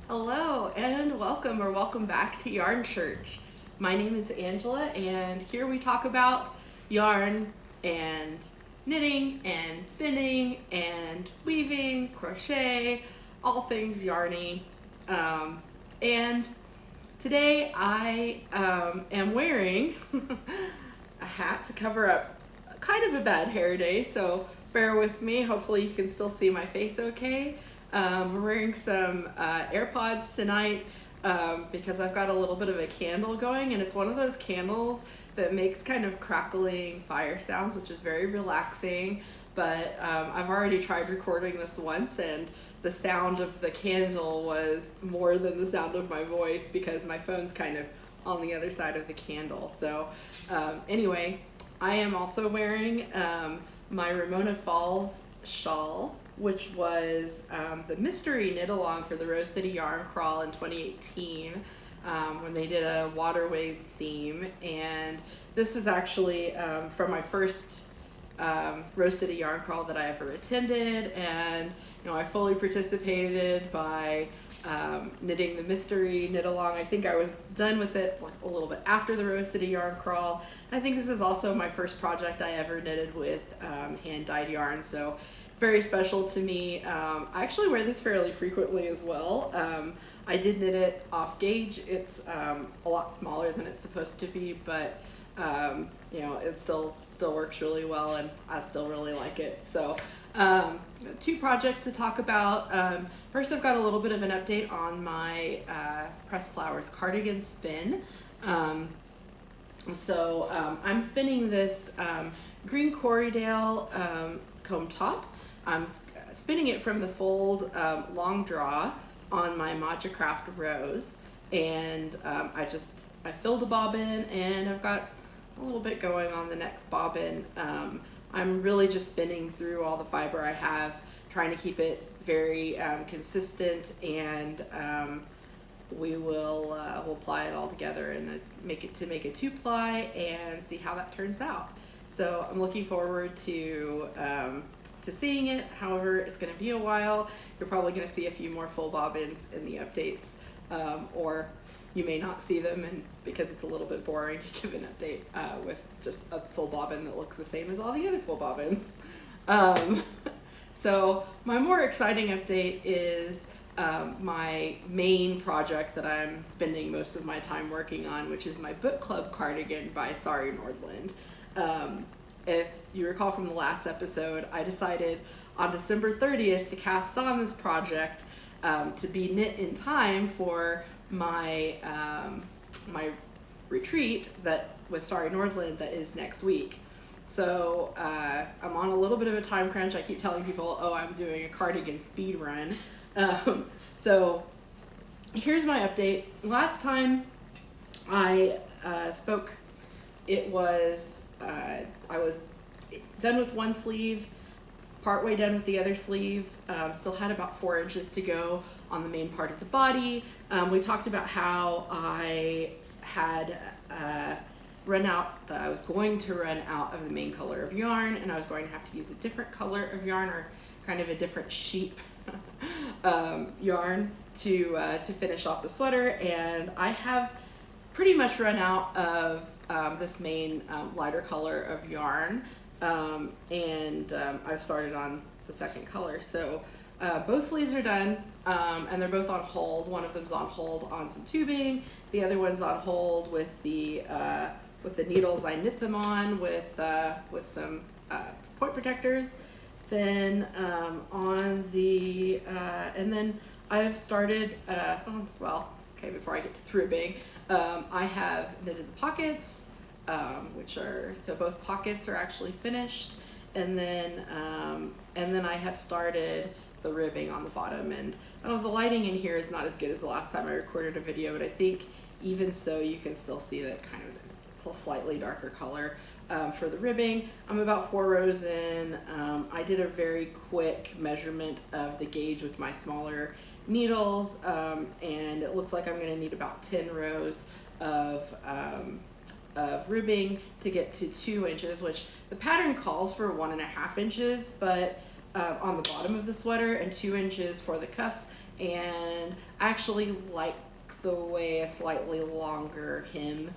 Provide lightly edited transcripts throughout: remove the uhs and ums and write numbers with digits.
Hello and welcome back to Yarn Church. My name is Angela and here we talk about yarn and knitting and spinning and weaving, crochet, all things yarny. And today I am wearing a hat to cover up kind of a bad hair day, so bear with me. Hopefully you can still see my face okay. We're wearing some AirPods tonight because I've got a little bit of a candle going, and it's one of those candles that makes kind of crackling fire sounds, which is very relaxing. But I've already tried recording this once, and the sound of the candle was more than the sound of my voice because my phone's kind of on the other side of the candle. So anyway, I am also wearing my Ramona Falls shawl, which was the mystery knit along for the Rose City Yarn Crawl in 2018 when they did a waterways theme. And this is actually from my first Rose City Yarn Crawl that I ever attended, and I fully participated by knitting the mystery knit along. I think I was done with it like a little bit after the Rose City Yarn Crawl. I think this is also my first project I ever knitted with hand-dyed yarn, so very special to me. I actually wear this fairly frequently as well. I did knit it off gauge. It's a lot smaller than it's supposed to be, but it still works really well, and I still really like it. So two projects to talk about. First, I've got a little bit of an update on my Pressed Flowers cardigan spin. I'm spinning this green Corriedale comb top. I'm spinning it from the fold long draw on my Matcha Craft Rose, and I filled a bobbin, and I've got a little bit going on the next bobbin. I'm really just spinning through all the fiber I have, trying to keep it very consistent, and we'll ply it all together and make it a 2-ply and see how that turns out. So I'm looking forward to seeing it. However, it's going to be a while. You're probably going to see a few more full bobbins in the updates, or you may not see them, and because it's a little bit boring to give an update with just a full bobbin that looks the same as all the other full bobbins. So my more exciting update is my main project that I'm spending most of my time working on, which is my Book Club Cardigan by Sari Nordland. If you recall from the last episode, I decided on December 30th to cast on this project to be knit in time for my my retreat with Sari Nordland that is next week. So I'm on a little bit of a time crunch. I keep telling people, I'm doing a cardigan speed run. So here's my update. Last time I spoke, it was I was done with one sleeve, partway done with the other sleeve, still had about 4 inches to go on the main part of the body. We talked about how I had that I was going to run out of the main color of yarn, and I was going to have to use a different color of yarn, or kind of a different sheep yarn to finish off the sweater. And I have pretty much run out of this main lighter color of yarn, and I've started on the second color. So both sleeves are done, and they're both on hold. One of them's on hold on some tubing. The other one's on hold with the needles I knit them on with some point protectors. Then and then I've started. Before I get to ribbing, I have knitted the pockets, so both pockets are actually finished, and then I have started the ribbing on the bottom. And I don't know, the lighting in here is not as good as the last time I recorded a video, but I think even so you can still see that kind of it's a slightly darker color for the ribbing. I'm about 4 rows in. I did a very quick measurement of the gauge with my smaller needles, and it looks like I'm going to need about 10 rows of ribbing to get to 2 inches, which the pattern calls for 1.5 inches, but on the bottom of the sweater, and 2 inches for the cuffs. and I actually like the way a slightly longer hem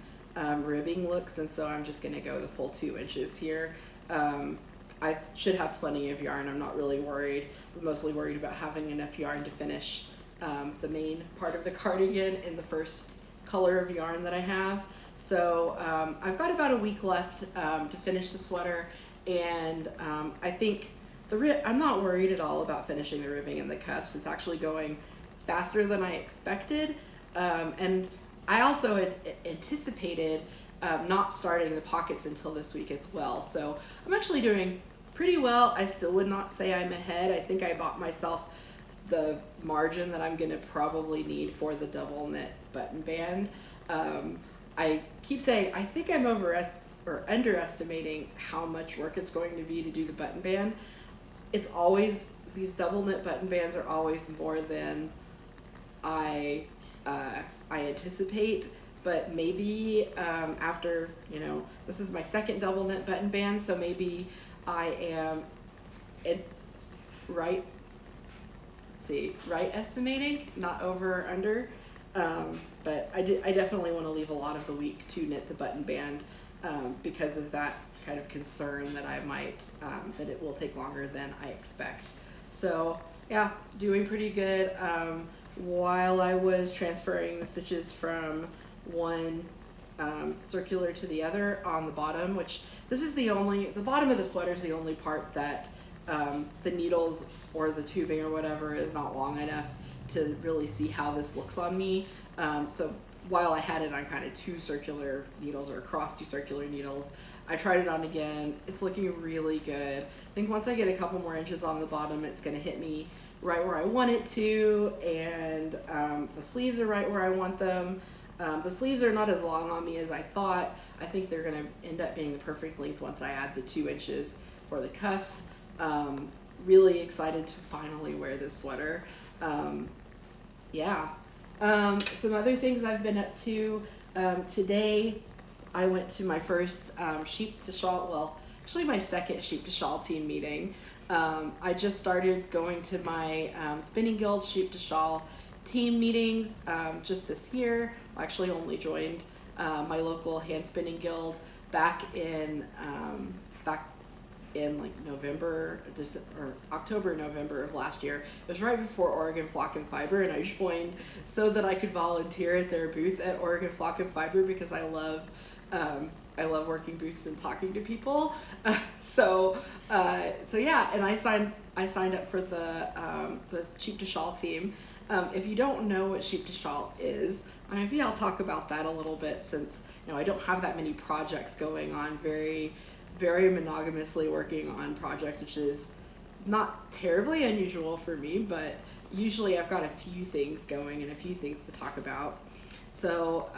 ribbing looks, and so I'm just going to go the full 2 inches here. I should have plenty of yarn. I'm not really worried. I'm mostly worried about having enough yarn to finish the main part of the cardigan in the first color of yarn that I have. So I've got about a week left to finish the sweater, and I think I'm not worried at all about finishing the ribbing and the cuffs. It's actually going faster than I expected, and I also had anticipated not starting the pockets until this week as well. So I'm actually doing pretty well. I still would not say I'm ahead. I think I bought myself the margin that I'm going to probably need for the double knit button band. I keep saying I think I'm underestimating how much work it's going to be to do the button band. It's always, these double knit button bands are always more than I anticipate, but maybe after, this is my second double knit button band, so maybe I am right estimating, not over or under, but I definitely want to leave a lot of the week to knit the button band because of that kind of concern that I might, that it will take longer than I expect. So yeah, doing pretty good. While I was transferring the stitches from one circular to the other on the bottom, which this is the bottom of the sweater is the only part that the needles or the tubing or whatever is not long enough to really see how this looks on me. So while I had it on kind of 2 circular needles or across 2 circular needles, I tried it on again. It's looking really good. I think once I get a couple more inches on the bottom, it's going to hit me right where I want it to, and the sleeves are right where I want them. The sleeves are not as long on me as I thought. I think they're going to end up being the perfect length once I add the 2 inches for the cuffs. Really excited to finally wear this sweater. Some other things I've been up to. Today I went to my first sheep to shawl, actually my second sheep to shawl team meeting. I just started going to my Spinning Guild sheep to shawl team meetings just this year. I actually only joined my local hand spinning guild back in like October, November of last year. It was right before Oregon Flock and Fiber, and I joined so that I could volunteer at their booth at Oregon Flock and Fiber because I love working booths and talking to people. So yeah, and I signed up for the sheep to shawl team. If you don't know what sheep to shawl is, maybe I'll talk about that a little bit, since I don't have that many projects going on, very monogamously working on projects, which is not terribly unusual for me, but usually I've got a few things going and a few things to talk about. So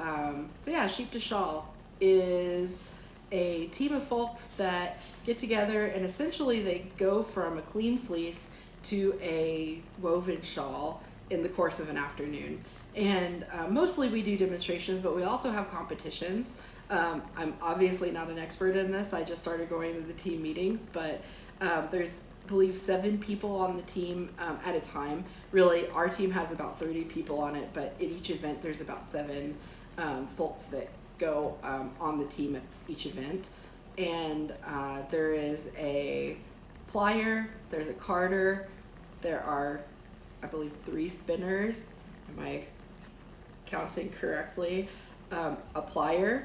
yeah, sheep to shawl is a team of folks that get together and essentially they go from a clean fleece to a woven shawl in the course of an afternoon. And mostly we do demonstrations, but we also have competitions. I'm obviously not an expert in this. I just started going to the team meetings, but there's, I believe, 7 people on the team at a time. Really, our team has about 30 people on it, but at each event there's about 7 folks that go on the team at each event. And there is a plier, there's a carder, there are, I believe, 3 spinners. Am I counting correctly? A plier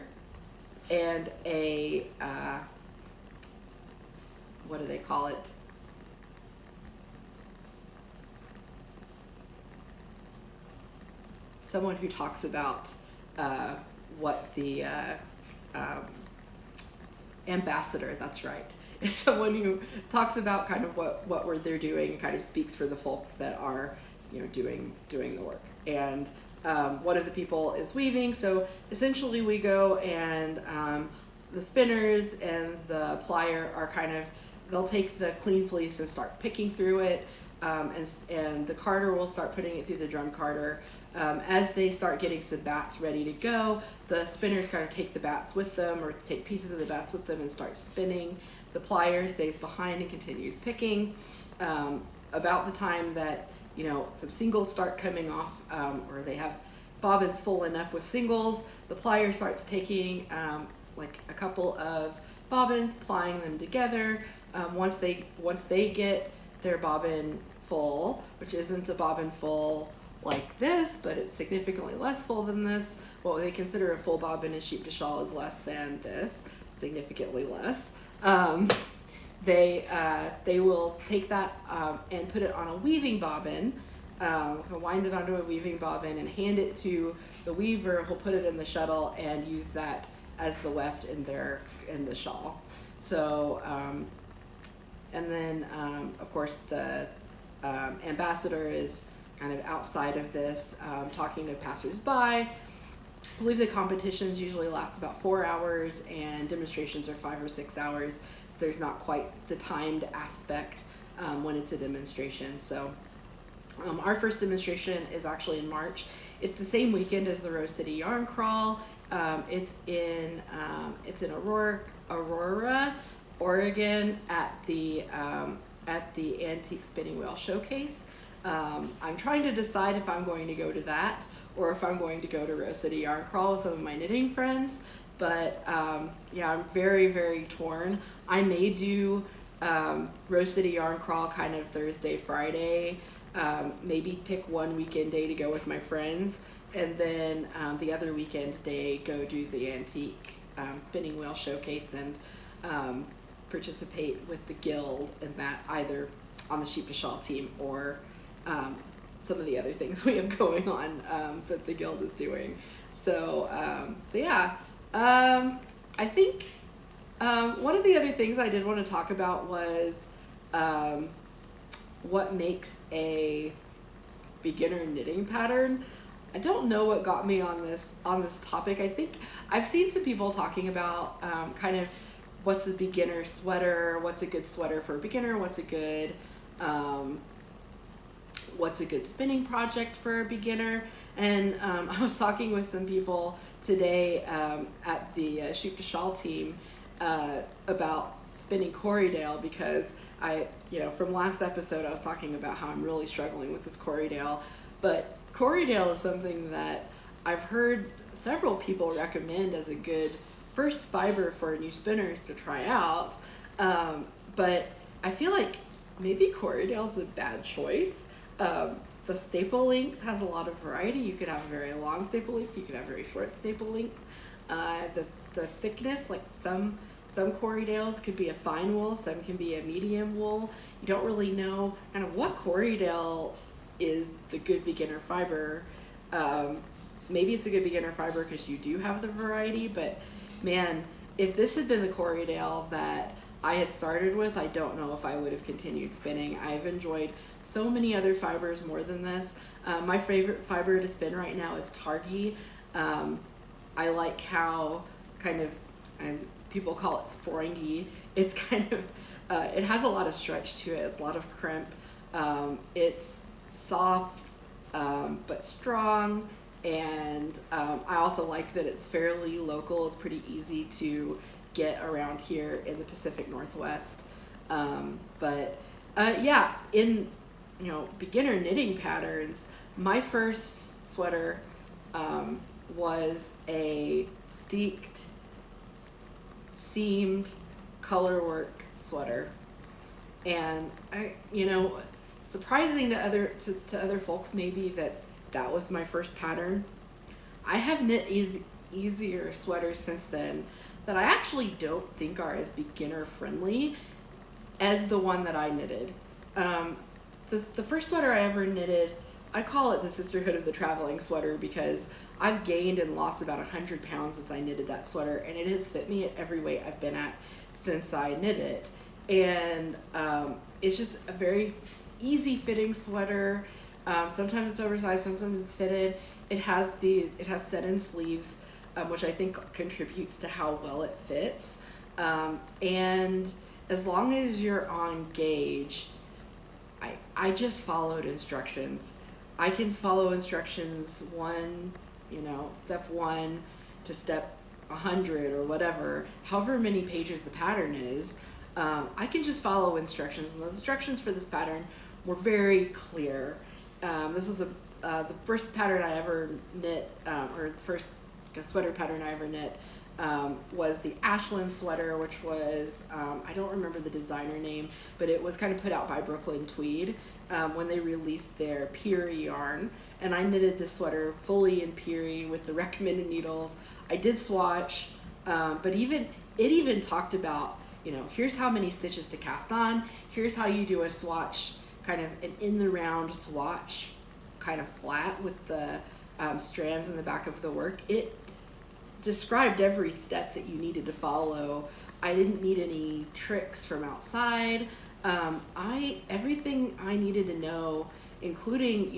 and a what do they call it? Someone who talks about what the ambassador, that's right. It's someone who talks about kind of what they're doing and kind of speaks for the folks that are doing the work. And one of the people is weaving, so essentially we go and the spinners and the plier are kind of, they'll take the clean fleece and start picking through it, and the carder will start putting it through the drum carder. As they start getting some bats ready to go, the spinners kind of take the bats with them or take pieces of the bats with them and start spinning. The plier stays behind and continues picking. About the time that some singles start coming off, or they have bobbins full enough with singles, the plier starts taking like a couple of bobbins, plying them together. Once they get their bobbin full, which isn't a bobbin full like this, but it's significantly less full than this. What they consider a full bobbin in sheep to shawl is less than this, significantly less. They will take that and put it on a weaving bobbin, wind it onto a weaving bobbin and hand it to the weaver, who'll put it in the shuttle and use that as the weft in the shawl. So, and then of course the ambassador is kind of outside of this, talking to passersby. I believe the competitions usually last about 4 hours and demonstrations are 5 or 6 hours. So there's not quite the timed aspect when it's a demonstration. So our first demonstration is actually in March. It's the same weekend as the Rose City Yarn Crawl. It's in Aurora, Oregon at the Antique Spinning Wheel Showcase. I'm trying to decide if I'm going to go to that or if I'm going to go to Rose City Yarn Crawl with some of my knitting friends. But yeah, I'm very, very torn. I may do Rose City Yarn Crawl kind of Thursday, Friday, maybe pick one weekend day to go with my friends, and then the other weekend day go do the Antique Spinning Wheel Showcase and participate with the guild in that, either on the Sheep to Shawl team or some of the other things we have going on that the guild is doing. So yeah, I think one of the other things I did want to talk about was what makes a beginner knitting pattern. I don't know what got me on this topic. I think I've seen some people talking about kind of what's a beginner sweater, what's a good sweater for a beginner, what's a good spinning project for a beginner. And I was talking with some people today at the Sheep to Shawl team about spinning Corriedale, because from last episode I was talking about how I'm really struggling with this Corriedale, but Corriedale is something that I've heard several people recommend as a good first fiber for new spinners to try out, but I feel like maybe Corriedale's a bad choice. The staple length has a lot of variety. You could have a very long staple length, you could have a very short staple length. The thickness, like some Corriedales could be a fine wool, some can be a medium wool. You don't really know kind of what Corriedale is the good beginner fiber. Maybe it's a good beginner fiber because you do have the variety, but man, if this had been the Corriedale that I had started with, I don't know if I would have continued spinning. I've enjoyed so many other fibers more than this. My favorite fiber to spin right now is Targi. I like how kind of, and people call it springy. It's kind of, it has a lot of stretch to it. It's a lot of crimp. It's soft, but strong. And I also like that it's fairly local. It's pretty easy to get around here in the Pacific Northwest. Yeah, in beginner knitting patterns, my first sweater was a steeked, seamed colorwork sweater, and surprising to other folks maybe that was my first pattern. I have knit easier sweaters since then that I actually don't think are as beginner friendly as the one that I knitted. The first sweater I ever knitted, I call it the Sisterhood of the Traveling Sweater because I've gained and lost about 100 pounds since I knitted that sweater, and it has fit me at every weight I've been at since I knit it. And it's just a very easy fitting sweater. Sometimes it's oversized, sometimes it's fitted. It has set-in sleeves, which I think contributes to how well it fits. And as long as you're on gauge, I just followed instructions. I can follow instructions step 1 to step 100 or whatever, however many pages the pattern is. I can just follow instructions, and the instructions for this pattern were very clear. This was the first pattern I ever knit, or the first sweater pattern I ever knit, was the Ashland sweater, which was, I don't remember the designer name, but it was kind of put out by Brooklyn Tweed when they released their Peary yarn. And I knitted this sweater fully in Peary with the recommended needles. I did swatch, but it even talked about, here's how many stitches to cast on, here's how you do a swatch, kind of an in the round swatch, kind of flat with the strands in the back of the work. It described every step that you needed to follow. I didn't need any tricks from outside. Everything I needed to know, including,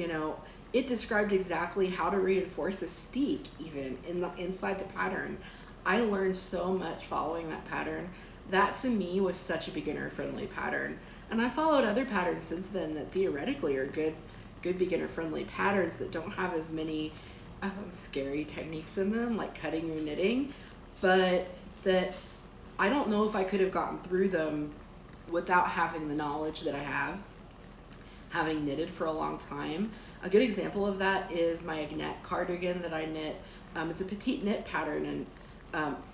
it described exactly how to reinforce a steek even inside the pattern. I learned so much following that pattern. That to me was such a beginner friendly pattern. And I followed other patterns since then that theoretically are good beginner friendly patterns that don't have as many scary techniques in them, like cutting your knitting, but that I don't know if I could have gotten through them without having the knowledge that I have, having knitted for a long time. A good example of that is my Book cardigan that I knit. It's a petite knit pattern, and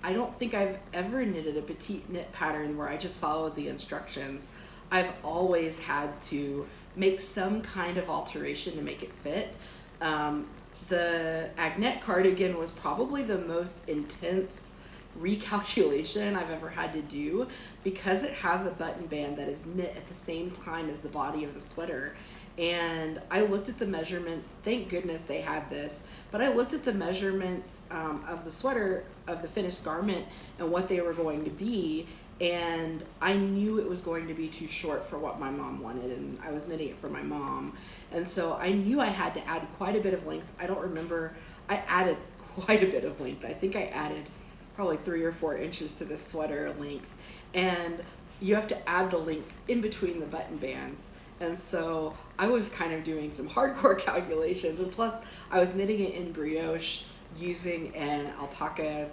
I don't think I've ever knitted a petite knit pattern where I just followed the instructions. I've always had to make some kind of alteration to make it fit. The Book cardigan was probably the most intense recalculation I've ever had to do, because it has a button band that is knit at the same time as the body of the sweater. And I looked at the measurements, thank goodness they had this, but I looked at the measurements of the sweater, of the finished garment, and what they were going to be, and I knew it was going to be too short for what my mom wanted, and I was knitting it for my mom. And so I knew I had to add quite a bit of length. I don't remember, I added quite a bit of length. I think I added probably 3 or 4 inches to the sweater length. And you have to add the length in between the button bands. And so I was kind of doing some hardcore calculations. And plus, I was knitting it in brioche using an alpaca,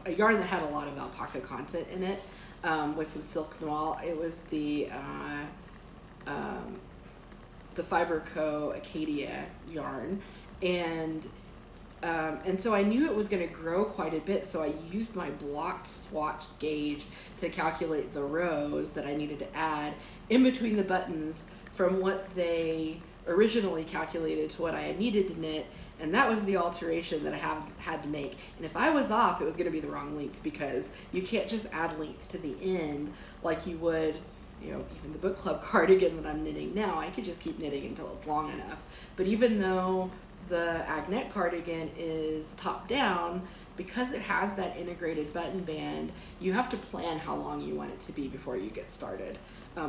a yarn that had a lot of alpaca content in it, with some silk noir. It was the Fiber Co. Acadia yarn. And so I knew it was going to grow quite a bit, so I used my blocked swatch gauge to calculate the rows that I needed to add in between the buttons from what they originally calculated to what I had needed to knit, and that was the alteration that I had to make. And if I was off, it was going to be the wrong length, because you can't just add length to the end like you would, even the Book Club cardigan that I'm knitting now. I could just keep knitting until it's long enough. But even though the Book cardigan is top down, because it has that integrated button band, you have to plan how long you want it to be before you get started,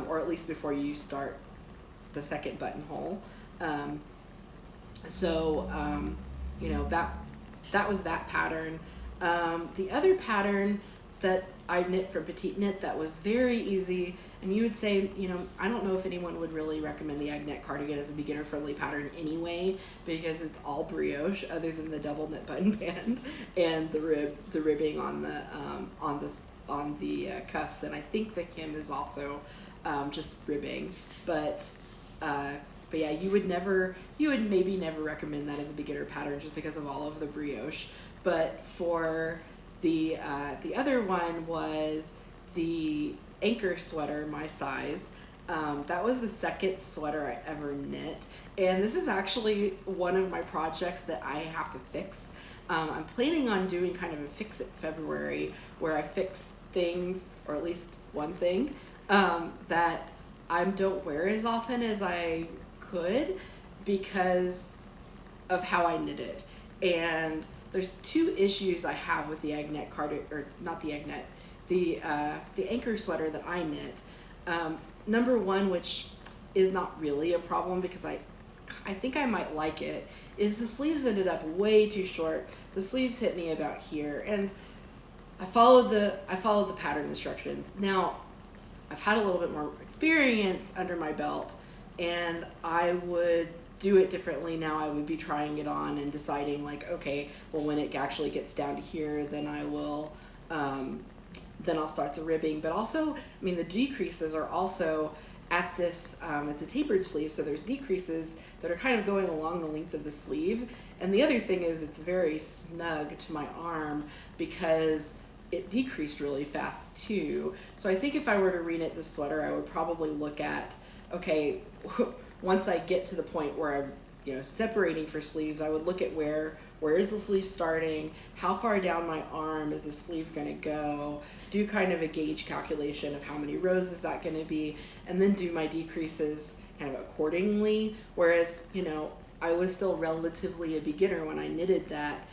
or at least before you start the second buttonhole. That was that pattern. The other pattern that I knit from Petite Knit that was very easy, and you would say, I don't know if anyone would really recommend the Book cardigan as a beginner friendly pattern anyway, because it's all brioche other than the double knit button band and the ribbing on the cuffs, and I think the hem is also just ribbing, but yeah, you would maybe never recommend that as a beginner pattern just because of all of the brioche. But for the other one was the Anchor sweater, my size. That was the second sweater I ever knit, and this is actually one of my projects that I have to fix. I'm planning on doing kind of a fix it February where I fix things, or at least one thing, that I don't wear as often as I could because of how I knit it. And there's 2 issues I have with the Agnet cardigan, or not the Agnet, the Anchor sweater that I knit. Number 1, which is not really a problem because I think I might like it, is the sleeves ended up way too short. The sleeves hit me about here, and I followed the pattern instructions. Now, I've had a little bit more experience under my belt, and I would do it differently now. I would be trying it on and deciding like, okay, well, when it actually gets down to here, then I'll start the ribbing. But also, the decreases are also at this, it's a tapered sleeve, so there's decreases that are kind of going along the length of the sleeve. And the other thing is it's very snug to my arm because it decreased really fast too. So I think if I were to reknit this sweater, I would probably look at, okay, once I get to the point where I'm, separating for sleeves, I would look at where is the sleeve starting, how far down my arm is the sleeve going to go, do kind of a gauge calculation of how many rows is that going to be, and then do my decreases kind of accordingly. Whereas, I was still relatively a beginner when I knitted that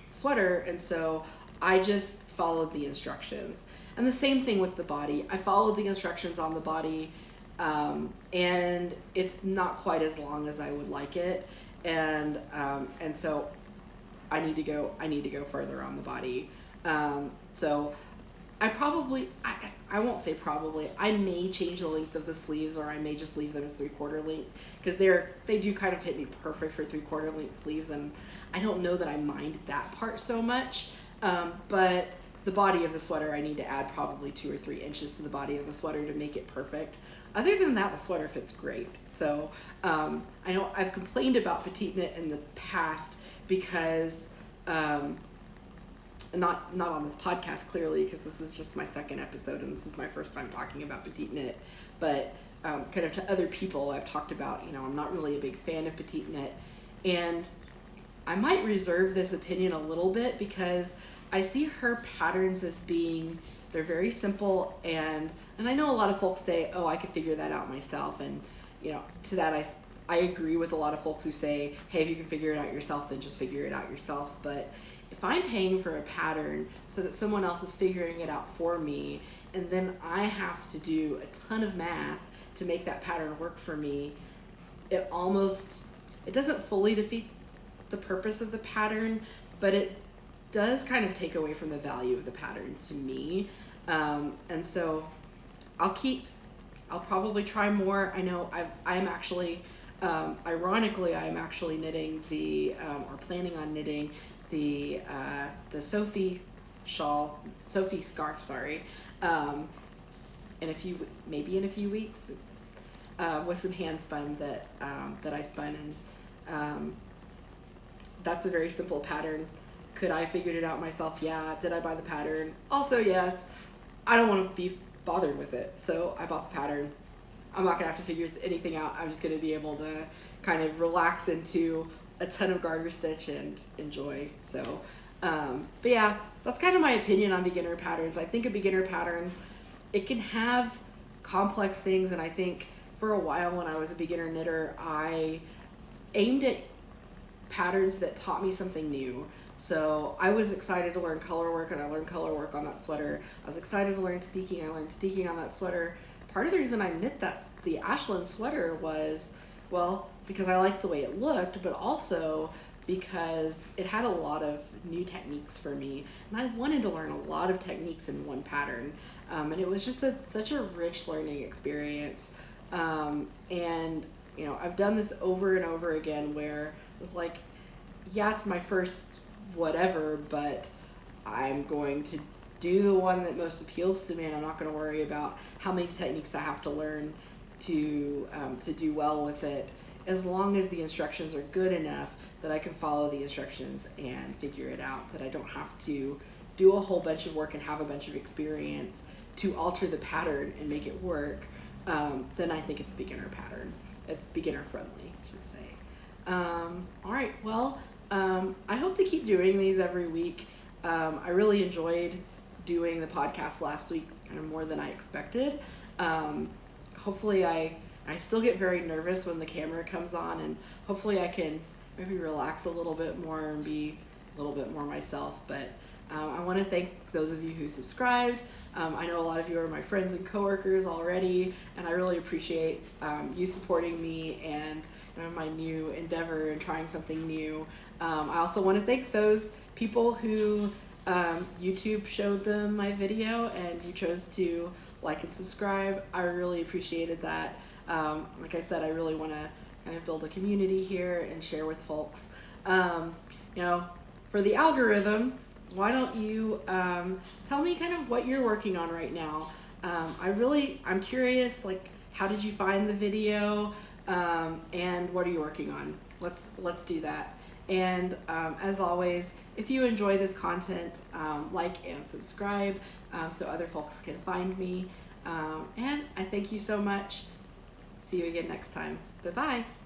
sweater, and so I just followed the instructions. And the same thing with the body. I followed the instructions on the body, and it's not quite as long as I would like it, and so I need to go further on the body. So I won't say probably, I may change the length of the sleeves, or I may just leave them as 3/4 length, because they do kind of hit me perfect for 3/4 length sleeves, and I don't know that I mind that part so much. But the body of the sweater, I need to add probably 2 or 3 inches to the body of the sweater to make it perfect. Other than that, the sweater fits great. So I know I've complained about petite knit in the past because not on this podcast, clearly, because this is just my second episode and this is my first time talking about petite knit, but kind of to other people I've talked about, I'm not really a big fan of petite knit, and I might reserve this opinion a little bit because I see her patterns as being, they're very simple, and I know a lot of folks say, oh, I could figure that out myself, and to that I agree with a lot of folks who say, hey, if you can figure it out yourself, then just figure it out yourself. But if I'm paying for a pattern so that someone else is figuring it out for me, and then I have to do a ton of math to make that pattern work for me, it doesn't fully defeat the purpose of the pattern, but it does kind of take away from the value of the pattern to me. And so I'll probably try more. I know I'm actually, ironically, I'm actually knitting or planning on knitting the Sophie scarf, sorry, in a few weeks. It's with some hand spun that I spun, and that's a very simple pattern. Could I have figured it out myself? Yeah. Did I buy the pattern? Also, yes. I don't want to be bothered with it, so I bought the pattern. I'm not gonna have to figure anything out. I'm just gonna be able to kind of relax into a ton of garter stitch and enjoy. So, but yeah, that's kind of my opinion on beginner patterns. I think a beginner pattern, it can have complex things, and I think for a while when I was a beginner knitter, I aimed at patterns that taught me something new. So I was excited to learn color work, and I learned color work on that sweater. I was excited to learn steeking. I learned steeking on that sweater. Part of the reason I knit the Ashland sweater was, well, because I liked the way it looked, but also because it had a lot of new techniques for me, and I wanted to learn a lot of techniques in one pattern, and it was just such a rich learning experience. And I've done this over and over again where it was like, yeah, it's my first whatever, but I'm going to do the one that most appeals to me, and I'm not going to worry about how many techniques I have to learn to do well with it, as long as the instructions are good enough that I can follow the instructions and figure it out, that I don't have to do a whole bunch of work and have a bunch of experience to alter the pattern and make it work. Then I think it's a beginner pattern. It's beginner friendly, I should say. All right, well, I hope to keep doing these every week. I really enjoyed doing the podcast last week, kind of more than I expected. Hopefully I still get very nervous when the camera comes on, and hopefully I can maybe relax a little bit more and be a little bit more myself. But I want to thank those of you who subscribed. I know a lot of you are my friends and coworkers already, and I really appreciate you supporting me and my new endeavor and trying something new. I also want to thank those people who YouTube showed them my video and you chose to like and subscribe. I really appreciated that. Like I said, I really want to kind of build a community here and share with folks. For the algorithm, why don't you tell me kind of what you're working on right now? I'm curious, like, how did you find the video, and what are you working on? Let's do that. And as always, if you enjoy this content, like and subscribe so other folks can find me. And I thank you so much. See you again next time. Bye-bye.